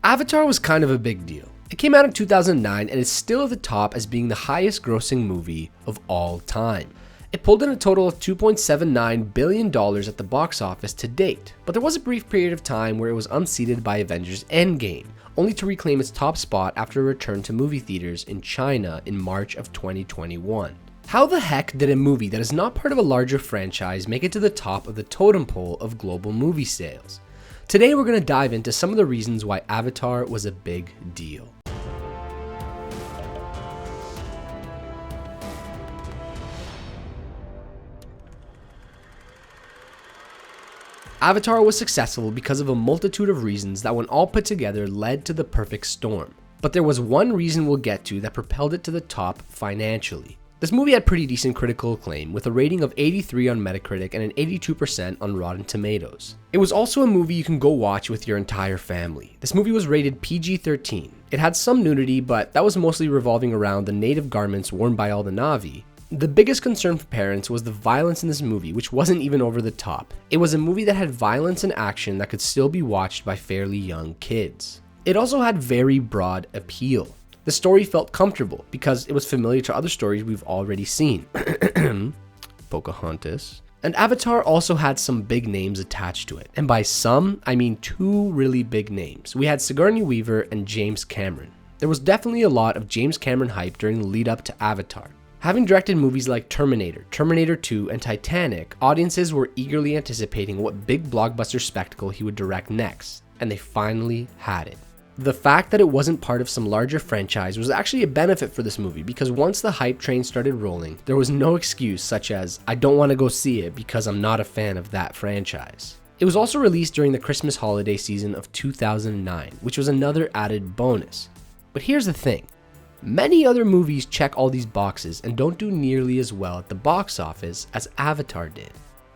Avatar was kind of a big deal. It came out in 2009 and is still at the top as being the highest grossing movie of all time. It pulled in a total of $2.79 billion at the box office to date, but there was a brief period of time where it was unseated by Avengers Endgame, only to reclaim its top spot after a return to movie theaters in China in March of 2021. How the heck did a movie that is not part of a larger franchise make it to the top of the totem pole of global movie sales? Today we're going to dive into some of the reasons why Avatar was a big deal. Avatar was successful because of a multitude of reasons that when all put together led to the perfect storm. But there was one reason we'll get to that propelled it to the top financially. This movie had pretty decent critical acclaim with a rating of 83 on Metacritic and an 82% on Rotten Tomatoes. It was also a movie you can go watch with your entire family. This movie was rated PG-13. It had some nudity, but that was mostly revolving around the native garments worn by all the Na'vi. The biggest concern for parents was the violence in this movie, which wasn't even over the top. It was a movie that had violence and action that could still be watched by fairly young kids. It also had very broad appeal. The story felt comfortable because it was familiar to other stories we've already seen. Pocahontas. And Avatar also had some big names attached to it. And by some, I mean two really big names. We had Sigourney Weaver and James Cameron. There was definitely a lot of James Cameron hype during the lead up to Avatar. Having directed movies like Terminator, Terminator 2, and Titanic, audiences were eagerly anticipating what big blockbuster spectacle he would direct next, and they finally had it. The fact that it wasn't part of some larger franchise was actually a benefit for this movie because once the hype train started rolling, there was no excuse such as, I don't want to go see it because I'm not a fan of that franchise. It was also released during the Christmas holiday season of 2009, which was another added bonus. But here's the thing. Many other movies check all these boxes and don't do nearly as well at the box office as Avatar did.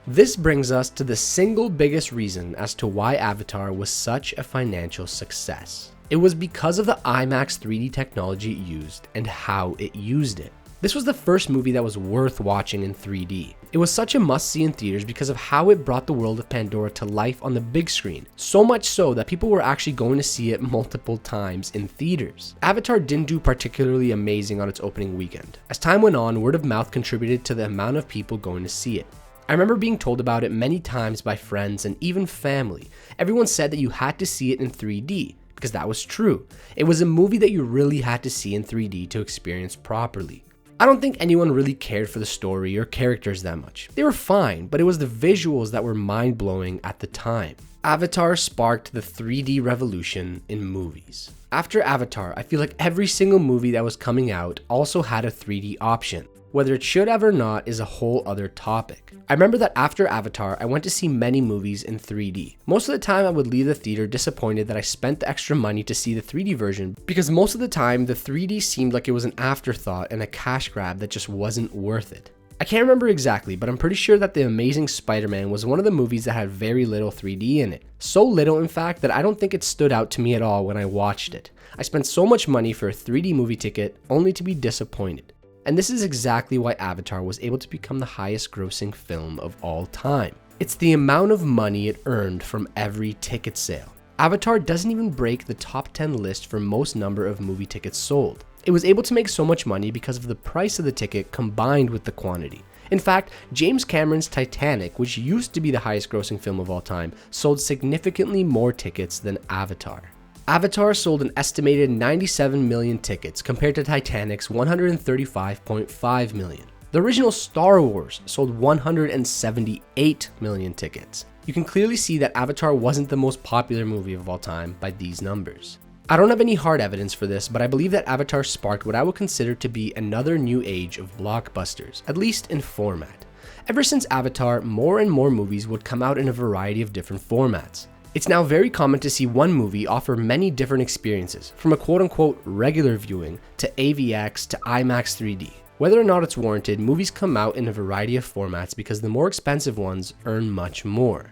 This brings us to the single biggest reason as to why Avatar was such a financial success. It was because of the IMAX 3D technology it used and how it used it. This was the first movie that was worth watching in 3D. It was such a must-see in theaters because of how it brought the world of Pandora to life on the big screen, so much so that people were actually going to see it multiple times in theaters. Avatar didn't do particularly amazing on its opening weekend. As time went on, word of mouth contributed to the amount of people going to see it. I remember being told about it many times by friends and even family. Everyone said that you had to see it in 3D, because that was true. It was a movie that you really had to see in 3D to experience properly. I don't think anyone really cared for the story or characters that much. They were fine, but it was the visuals that were mind-blowing at the time. Avatar sparked the 3D revolution in movies. After Avatar, I feel like every single movie that was coming out also had a 3D option. Whether it should have or not is a whole other topic. I remember that after Avatar, I went to see many movies in 3D. Most of the time I would leave the theater disappointed that I spent the extra money to see the 3D version because most of the time the 3D seemed like it was an afterthought and a cash grab that just wasn't worth it. I can't remember exactly, but I'm pretty sure that The Amazing Spider-Man was one of the movies that had very little 3D in it. So little in fact that I don't think it stood out to me at all when I watched it. I spent so much money for a 3D movie ticket only to be disappointed. And this is exactly why Avatar was able to become the highest grossing film of all time. It's the amount of money it earned from every ticket sale. Avatar doesn't even break the top 10 list for most number of movie tickets sold. It was able to make so much money because of the price of the ticket combined with the quantity. In fact, James Cameron's Titanic, which used to be the highest grossing film of all time, sold significantly more tickets than Avatar. Avatar sold an estimated 97 million tickets compared to Titanic's 135.5 million. The original Star Wars sold 178 million tickets. You can clearly see that Avatar wasn't the most popular movie of all time by these numbers. I don't have any hard evidence for this, but I believe that Avatar sparked what I would consider to be another new age of blockbusters, at least in format. Ever since Avatar, more and more movies would come out in a variety of different formats. It's now very common to see one movie offer many different experiences, from a quote-unquote regular viewing to AVX to IMAX 3D. Whether or not it's warranted, movies come out in a variety of formats because the more expensive ones earn much more.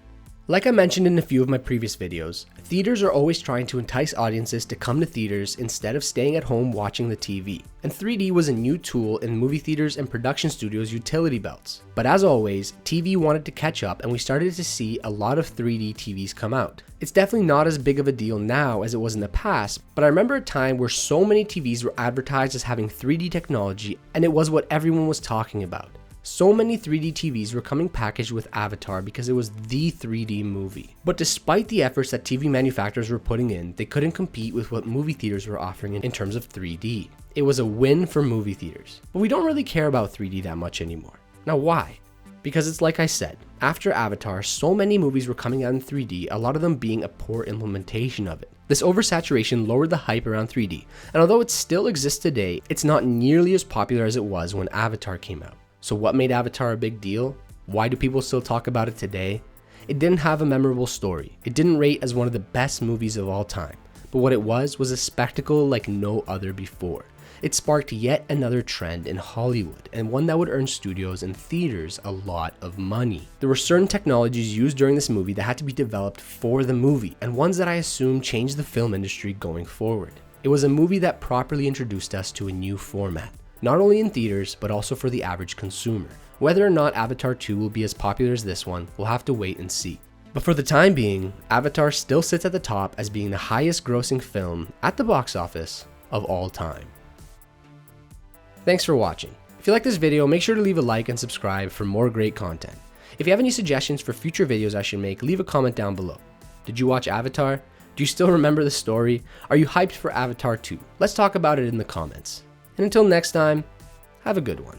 Like I mentioned in a few of my previous videos, theaters are always trying to entice audiences to come to theaters instead of staying at home watching the TV, and 3D was a new tool in movie theaters and production studios' utility belts. But as always, TV wanted to catch up and we started to see a lot of 3D TVs come out. It's definitely not as big of a deal now as it was in the past, but I remember a time where so many TVs were advertised as having 3D technology and it was what everyone was talking about. So many 3D TVs were coming packaged with Avatar because it was the 3D movie. But despite the efforts that TV manufacturers were putting in, they couldn't compete with what movie theaters were offering in terms of 3D. It was a win for movie theaters. But we don't really care about 3D that much anymore. Now why? Because it's like I said, after Avatar, so many movies were coming out in 3D, a lot of them being a poor implementation of it. This oversaturation lowered the hype around 3D, and although it still exists today, it's not nearly as popular as it was when Avatar came out. So what made Avatar a big deal? Why do people still talk about it today? It didn't have a memorable story. It didn't rate as one of the best movies of all time. But what it was a spectacle like no other before. It sparked yet another trend in Hollywood, and one that would earn studios and theaters a lot of money. There were certain technologies used during this movie that had to be developed for the movie, and ones that I assume changed the film industry going forward. It was a movie that properly introduced us to a new format. Not only in theaters, but also for the average consumer. Whether or not Avatar 2 will be as popular as this one, we'll have to wait and see. But for the time being, Avatar still sits at the top as being the highest grossing film at the box office of all time. Thanks for watching. If you like this video, make sure to leave a like and subscribe for more great content. If you have any suggestions for future videos I should make, leave a comment down below. Did you watch Avatar? Do you still remember the story? Are you hyped for Avatar 2? Let's talk about it in the comments. And until next time, have a good one.